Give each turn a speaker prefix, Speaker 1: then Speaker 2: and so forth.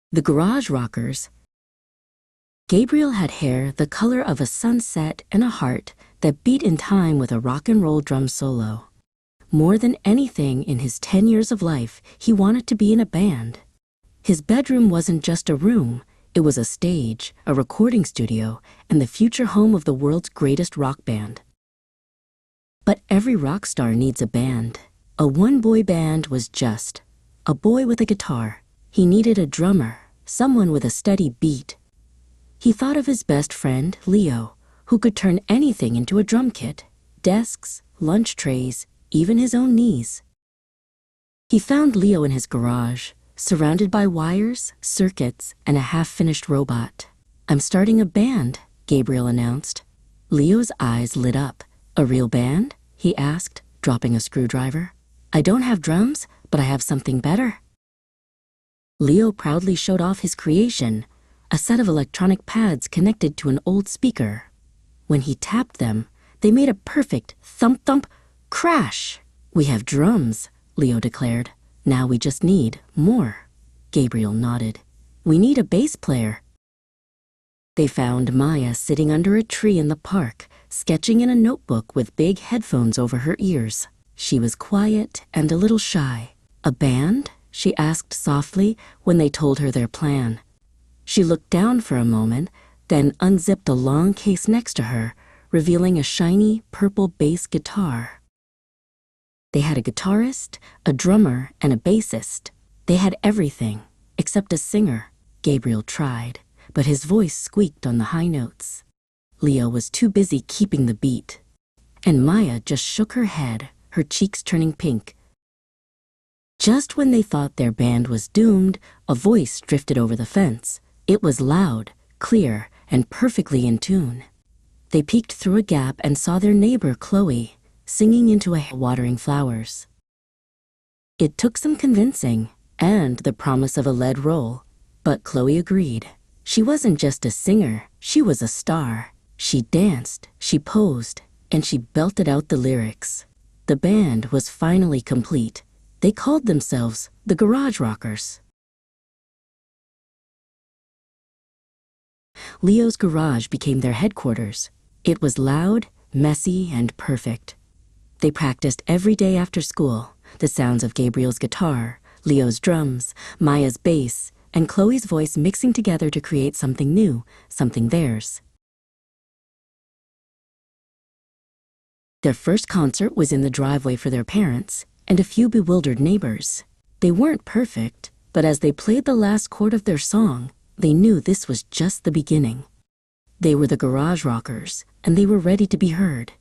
Speaker 1: The Garage Rockers. Gabriel had hair the color of a sunset and a heart that beat in time with a rock and roll drum solo. More than anything in his 10 years of life, he wanted to be in a band. His bedroom wasn't just a room, it was a stage, a recording studio, and the future home of the world's greatest rock band. But every rock star needs a band. A one-boy band was just a boy with a guitar. He needed a drummer, someone with a steady beat. He thought of his best friend, Leo, who could turn anything into a drum kit, desks, lunch trays, even his own knees. He found Leo in his garage, surrounded by wires, circuits, and a half-finished robot. "I'm starting a band," Gabriel announced. Leo's eyes lit up. "A real band?" he asked, dropping a screwdriver. "I don't have drums, but I have something better." Leo proudly showed off his creation, a set of electronic pads connected to an old speaker. When he tapped them, they made a perfect thump-thump crash. "We have drums," Leo declared. "Now we just need more." Gabriel nodded. "We need a bass player." They found Maya sitting under a tree in the park, sketching in a notebook with big headphones over her ears. She was quiet and a little shy. "A band?" she asked softly when they told her their plan. She looked down for a moment, then unzipped a long case next to her, revealing a shiny purple bass guitar. They had a guitarist, a drummer, and a bassist. They had everything, except a singer. Gabriel tried, but his voice squeaked on the high notes. Leo was too busy keeping the beat. And Maya just shook her head, her cheeks turning pink. Just when they thought their band was doomed, a voice drifted over the fence. It was loud, clear, and perfectly in tune. They peeked through a gap and saw their neighbor, Chloe, singing into a watering flowers. It took some convincing, and the promise of a lead roll, but Chloe agreed. She wasn't just a singer, she was a star. She danced, she posed, and she belted out the lyrics. The band was finally complete. They called themselves the Garage Rockers. Leo's garage became their headquarters. It was loud, messy, and perfect. They practiced every day after school, the sounds of Gabriel's guitar, Leo's drums, Maya's bass, and Chloe's voice mixing together to create something new, something theirs. Their first concert was in the driveway for their parents and a few bewildered neighbors. They weren't perfect, but as they played the last chord of their song, they knew this was just the beginning. They were the Garage Rockers, and they were ready to be heard.